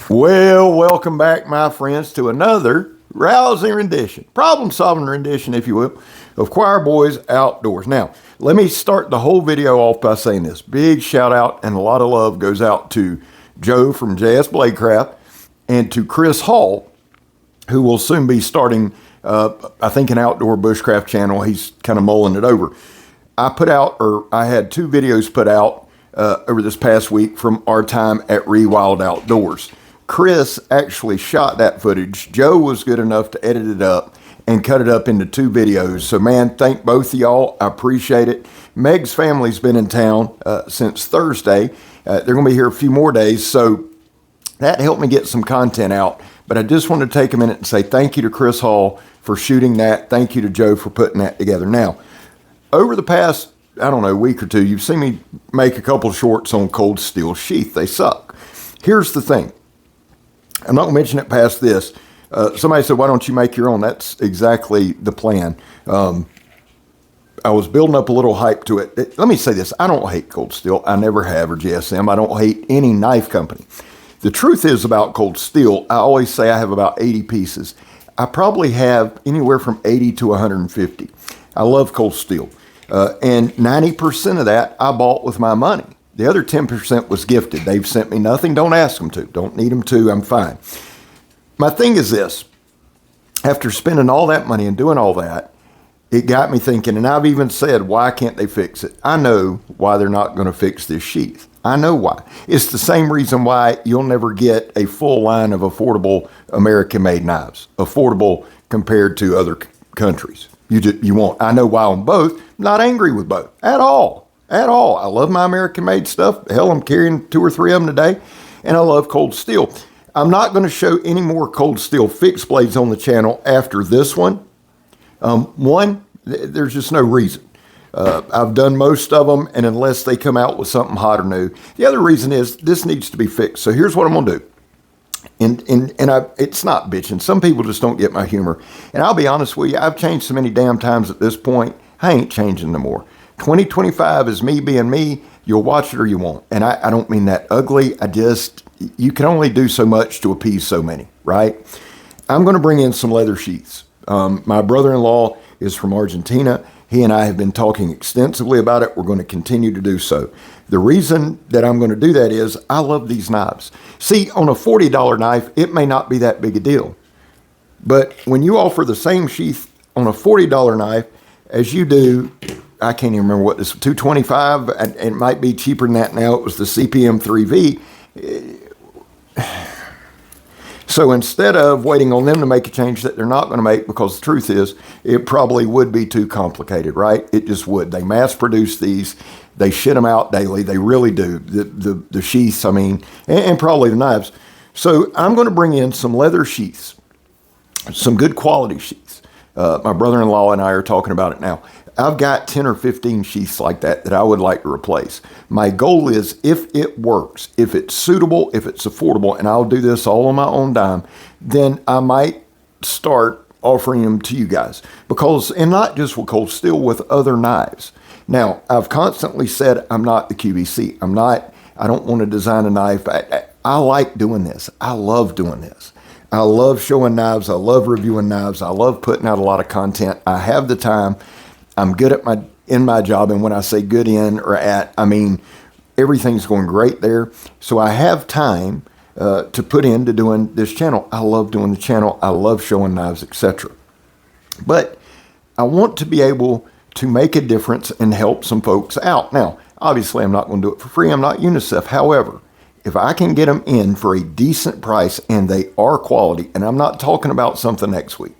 Well, welcome back, my friends, to another rousing rendition, problem-solving rendition, if you will, of Choir Boys Outdoors. Now, let me start the whole video off by saying this. Big shout out and a lot of love goes out to Joe from JS Bladecraft and to Chris Hall, who will soon be starting, I think, an outdoor bushcraft channel. He's kind of mulling it over. I had 2 videos put out over this past week from our time at Rewild Outdoors. Chris actually shot that footage. Joe was good enough to edit it up and cut it up into 2 videos. So, man, thank both of y'all. I appreciate it. Meg's family's been in town since Thursday. They're going to be here a few more days, so that helped me get some content out. But I just wanted to take a minute and say thank you to Chris Hall for shooting that. Thank you to Joe for putting that together. Now, over the past, week or 2, you've seen me make a couple shorts on cold steel sheath. They suck. Here's the thing. I'm not going to mention it past this. Somebody said, why don't you make your own? That's exactly the plan. I was building up a little hype to it. Let me say this. I don't hate Cold Steel. I never have, or GSM. I don't hate any knife company. The truth is about Cold Steel, I always say I have about 80 pieces. I probably have anywhere from 80 to 150. I love Cold Steel. And 90% of that I bought with my money. The other 10% was gifted. They've sent me nothing. Don't ask them to. Don't need them to. I'm fine. My thing is this. After spending all that money and doing all that, it got me thinking, and I've even said, why can't they fix it? I know why they're not going to fix this sheath. I know why. It's the same reason why you'll never get a full line of affordable American-made knives. Affordable compared to other countries. You won't. I know why on both. I'm not angry with both at all. At all. I love my American-made stuff. Hell, I'm carrying 2 or 3 of them today. And I love Cold Steel. I'm not going to show any more Cold Steel fixed blades on the channel after this one. There's just no reason. I've done most of them, and unless they come out with something hot or new. The other reason is this needs to be fixed. So here's what I'm going to do. It's not bitching. Some people just don't get my humor. And I'll be honest with you, I've changed so many damn times at this point, I ain't changing no more. 2025 is me being me. You'll watch it or you won't. And I don't mean that ugly. You can only do so much to appease so many, right? I'm going to bring in some leather sheaths. My brother-in-law is from Argentina. He and I have been talking extensively about it. We're going to continue to do so. The reason that I'm going to do that is I love these knives. See, on a $40 knife, it may not be that big a deal. But when you offer the same sheath on a $40 knife as you do, I can't even remember what this was, $225, and it might be cheaper than that now. It was the CPM 3V. So instead of waiting on them to make a change that they're not going to make, because the truth is, it probably would be too complicated, right? It just would. They mass produce these. They shit them out daily. They really do. The sheaths, and probably the knives. So I'm going to bring in some leather sheaths, some good quality sheaths. My brother-in-law and I are talking about it now. I've got 10 or 15 sheaths like that I would like to replace. My goal is, if it works, if it's suitable, if it's affordable, and I'll do this all on my own dime, then I might start offering them to you guys. And not just with Cold Steel, with other knives. Now, I've constantly said I'm not the QVC. I don't want to design a knife. I like doing this. I love doing this. I love showing knives. I love reviewing knives. I love putting out a lot of content. I have the time. I'm good in my job, and when I say good in or at, I mean everything's going great there. So I have time to put into doing this channel. I love doing the channel. I love showing knives, etc. But I want to be able to make a difference and help some folks out. Now, obviously, I'm not going to do it for free. I'm not UNICEF. However, if I can get them in for a decent price and they are quality, and I'm not talking about something next week.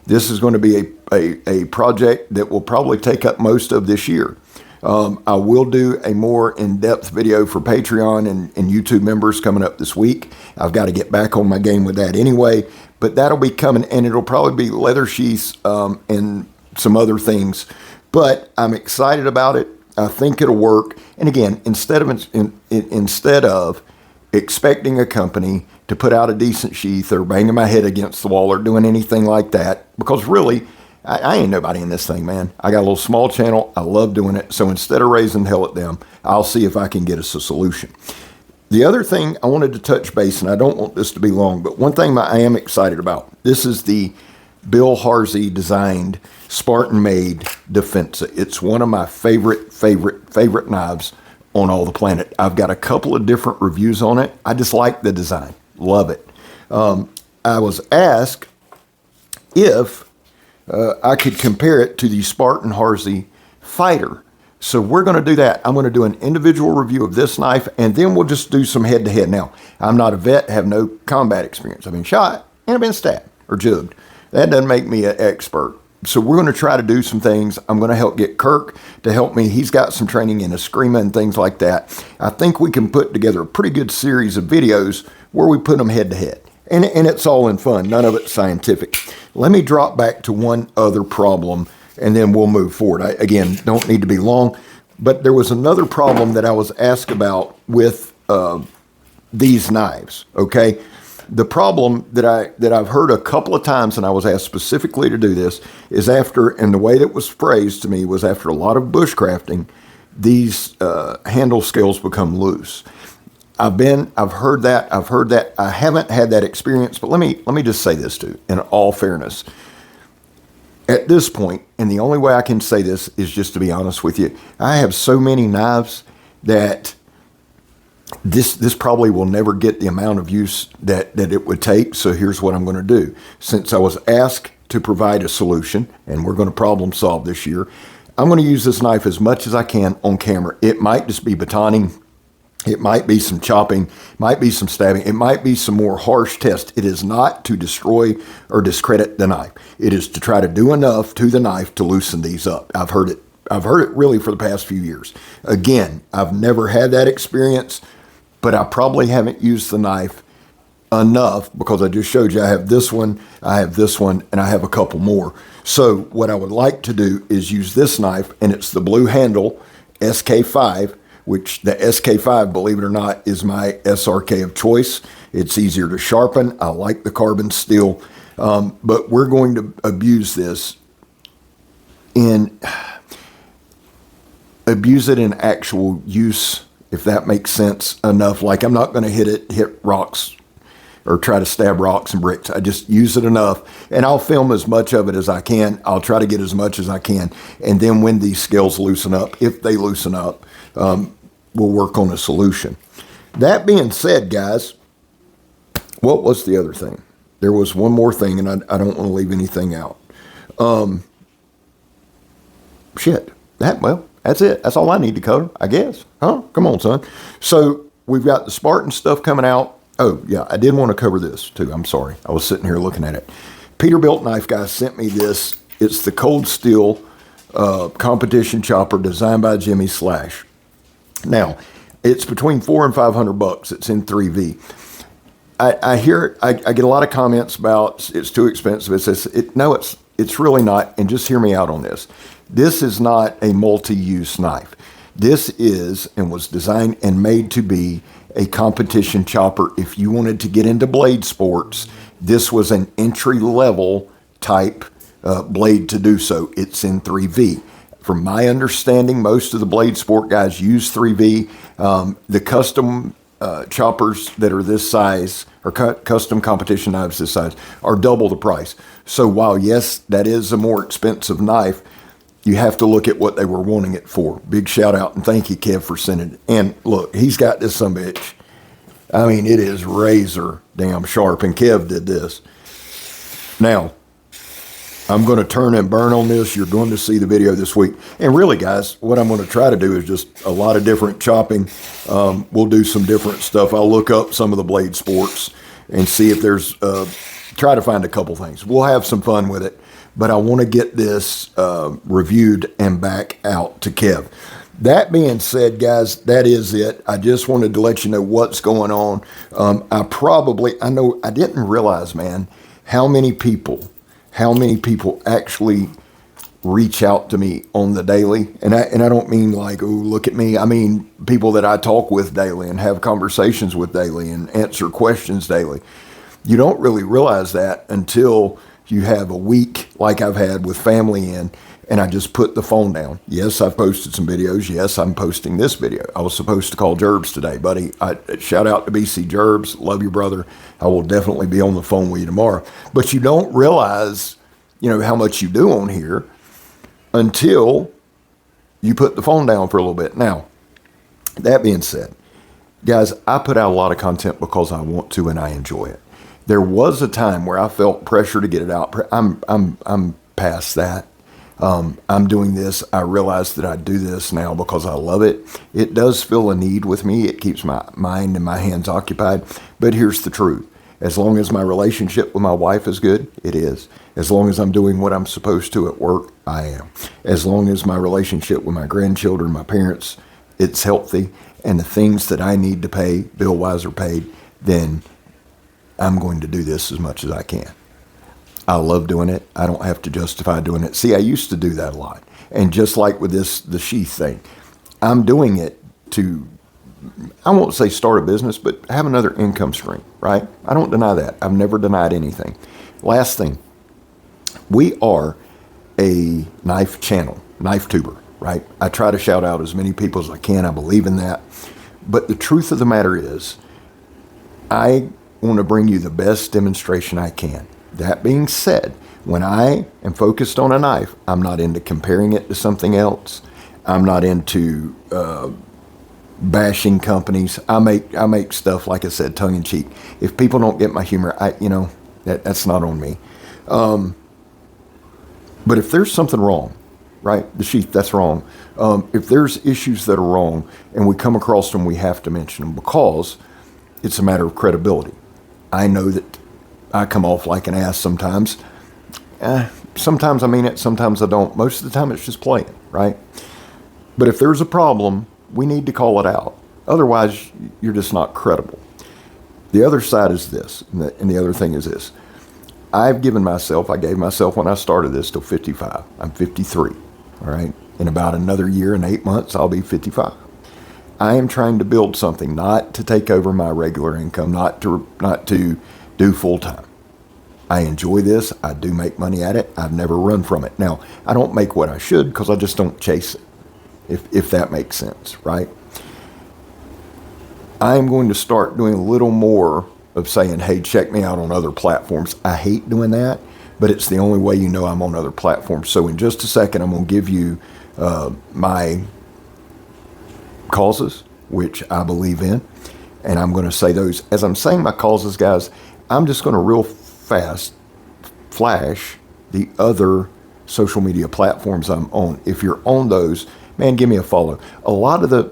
This is going to be a project that will probably take up most of this year. I will do a more in-depth video for Patreon and YouTube members coming up this week. I've got to get back on my game with that anyway, but that'll be coming, and it'll probably be leather sheaths and some other things. But I'm excited about it. I think it'll work. And again, instead of expecting a company to put out a decent sheath or banging my head against the wall or doing anything like that, because really, I ain't nobody in this thing, man. I got a little small channel. I love doing it. So instead of raising hell at them, I'll see if I can get us a solution. The other thing I wanted to touch base, and I don't want this to be long, but one thing I am excited about. This is the Bill Harsey designed, Spartan-made Defensa. It's one of my favorite knives on all the planet. I've got a couple of different reviews on it. I just like the design. Love it. I was asked if I could compare it to the Spartan Harsey Fighter. So we're going to do that. I'm going to do an individual review of this knife, and then we'll just do some head-to-head. Now, I'm not a vet, have no combat experience. I've been shot, and I've been stabbed or jugged. That doesn't make me an expert. So we're going to try to do some things. I'm going to help get Kirk to help me. He's got some training in Eskrima and things like that. I think we can put together a pretty good series of videos where we put them head-to-head. And it's all in fun. None of it's scientific. Let me drop back to one other problem, and then we'll move forward. I, again, don't need to be long, but there was another problem that I was asked about with these knives, okay? The problem that I've heard a couple of times, and I was asked specifically to do this, is after, and the way that was phrased to me was after a lot of bushcrafting, these handle scales become loose. I've heard that. I haven't had that experience, but let me just say this too, in all fairness. At this point, and the only way I can say this is just to be honest with you, I have so many knives that this probably will never get the amount of use that it would take. So here's what I'm going to do. Since I was asked to provide a solution, and we're going to problem solve this year, I'm going to use this knife as much as I can on camera. It might just be batoning. It might be some chopping, might be some stabbing, it might be some more harsh test. It is not to destroy or discredit the knife. It is to try to do enough to the knife to loosen these up. I've heard it really for the past few years. Again, I've never had that experience, but I probably haven't used the knife enough because I just showed you I have this one, and I have a couple more. So what I would like to do is use this knife, and it's the blue handle SK5, which the SK5, believe it or not, is my SRK of choice. It's easier to sharpen. I like the carbon steel, but we're going to abuse it in actual use, if that makes sense enough. Like I'm not going to hit rocks or try to stab rocks and bricks. I just use it enough, and I'll film as much of it as I can. I'll try to get as much as I can, and then when these scales loosen up, if they loosen up, we'll work on a solution. That being said, guys, what was the other thing? There was one more thing, and I don't want to leave anything out. That's it. That's all I need to cover, I guess. Huh? Come on, son. So we've got the Spartan stuff coming out. Oh, yeah, I did want to cover this, too. I'm sorry. I was sitting here looking at it. Peterbilt Knife Guy sent me this. It's the Cold Steel competition chopper designed by Jimmy Slash. Now, it's between $400 and $500. It's in 3V. I hear, I get a lot of comments about it's too expensive. It's really not. And just hear me out on this. This is not a multi-use knife. This is and was designed and made to be a competition chopper. If you wanted to get into blade sports, this was an entry-level type blade to do so. It's in 3V. From my understanding, most of the blade sport guys use 3V. The custom choppers that are this size, or custom competition knives this size, are double the price. So while, yes, that is a more expensive knife, you have to look at what they were wanting it for. Big shout out and thank you, Kev, for sending it. And look, he's got this sumbitch. I mean, it is razor damn sharp, and Kev did this. Now, I'm going to turn and burn on this. You're going to see the video this week. And really, guys, what I'm going to try to do is just a lot of different chopping. We'll do some different stuff. I'll look up some of the blade sports and see if there's, try to find a couple things. We'll have some fun with it. But I want to get this reviewed and back out to Kev. That being said, guys, that is it. I just wanted to let you know what's going on. I didn't realize, man, how many people actually reach out to me on the daily. And I don't mean like, oh, look at me. I mean people that I talk with daily and have conversations with daily and answer questions daily. You don't really realize that until you have a week like I've had with family in, and I just put the phone down. Yes, I've posted some videos. Yes, I'm posting this video. I was supposed to call Gerbs today, buddy. Shout out to BC Gerbs. Love you, brother. I will definitely be on the phone with you tomorrow. But you don't realize, how much you do on here until you put the phone down for a little bit. Now, that being said, guys, I put out a lot of content because I want to and I enjoy it. There was a time where I felt pressure to get it out. I'm past that. I'm doing this. I realize that I do this now because I love it. It does fill a need with me. It keeps my mind and my hands occupied. But here's the truth. As long as my relationship with my wife is good, it is. As long as I'm doing what I'm supposed to at work, I am. As long as my relationship with my grandchildren, my parents, it's healthy, and the things that I need to pay, bill-wise are paid, then I'm going to do this as much as I can. I love doing it. I don't have to justify doing it. See, I used to do that a lot. And just like with the sheath thing, I'm doing it to, I won't say start a business, but have another income stream, right? I don't deny that. I've never denied anything. Last thing, we are a knife channel, knife tuber, right? I try to shout out as many people as I can. I believe in that. But the truth of the matter is, I want to bring you the best demonstration I can. That being said, when I am focused on a knife, I'm not into comparing it to something else. I'm not into bashing companies. I make stuff, like I said, tongue in cheek. If people don't get my humor, that's not on me. But if there's something wrong, right, the sheath, that's wrong. If there's issues that are wrong and we come across them, we have to mention them because it's a matter of credibility. I know that I come off like an ass sometimes. Sometimes I mean it, sometimes I don't. Most of the time it's just playing, right? But if there's a problem, we need to call it out. Otherwise, you're just not credible. The other side is this, and the other thing is this. I gave myself when I started this till 55. I'm 53, all right? In about another year and 8 months, I'll be 55. I am trying to build something, not to take over my regular income, not to do full time. I enjoy this. I do make money at it. I've never run from it. Now, I don't make what I should because I just don't chase it, if that makes sense, right? I'm going to start doing a little more of saying, hey, check me out on other platforms. I hate doing that, but it's the only way you know I'm on other platforms. So in just a second, I'm going to give you my causes, which I believe in, and I'm going to say those. As I'm saying my causes, guys, I'm just going to real fast flash the other social media platforms I'm on. If you're on those, man, give me a follow. A lot of the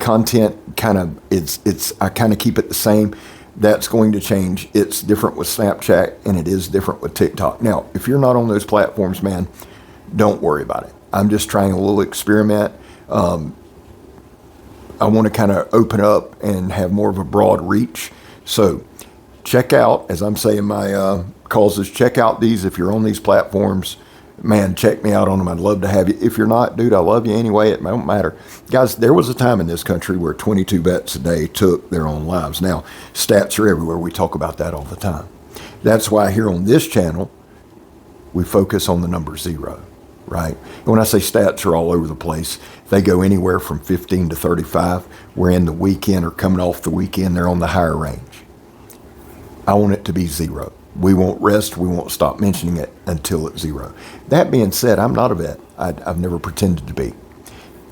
content I kind of keep it the same. That's going to change. It's different with Snapchat and it is different with TikTok. Now, if you're not on those platforms, man, don't worry about it. I'm just trying a little experiment. I want to kind of open up and have more of a broad reach. So check out, as I'm saying my causes, check out these. If you're on these platforms, man, check me out on them. I'd love to have you. If you're not, dude, I love you anyway. It don't matter. Guys, there was a time in this country where 22 vets a day took their own lives. Now, stats are everywhere. We talk about that all the time. That's why here on this channel, we focus on the number 0, right? And when I say stats are all over the place, they go anywhere from 15 to 35. We're in the weekend or coming off the weekend. They're on the higher range. I want it to be 0. We won't rest. We won't stop mentioning it until it's 0. That being said, I'm not a vet. I've never pretended to be.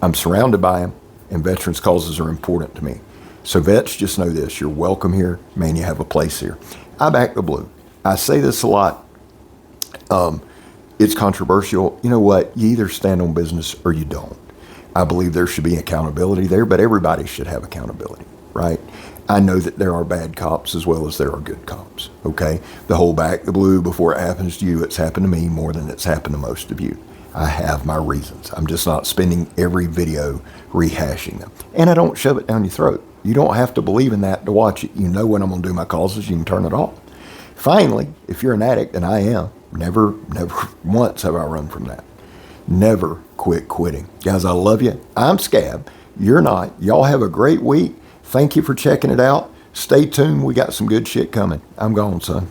I'm surrounded by them, and veterans' causes are important to me. So vets, just know this. You're welcome here. Man, you have a place here. I back the blue. I say this a lot. It's controversial. You know what? You either stand on business or you don't. I believe there should be accountability there, but everybody should have accountability, right? I know that there are bad cops as well as there are good cops, okay? The whole back the blue before it happens to you, it's happened to me more than it's happened to most of you. I have my reasons. I'm just not spending every video rehashing them. And I don't shove it down your throat. You don't have to believe in that to watch it. You know when I'm going to do my causes, you can turn it off. Finally, if you're an addict, and I am, never once have I run from that. Never quit quitting. Guys, I love you. I'm Scab. You're not. Y'all have a great week. Thank you for checking it out. Stay tuned. We got some good shit coming. I'm gone, son.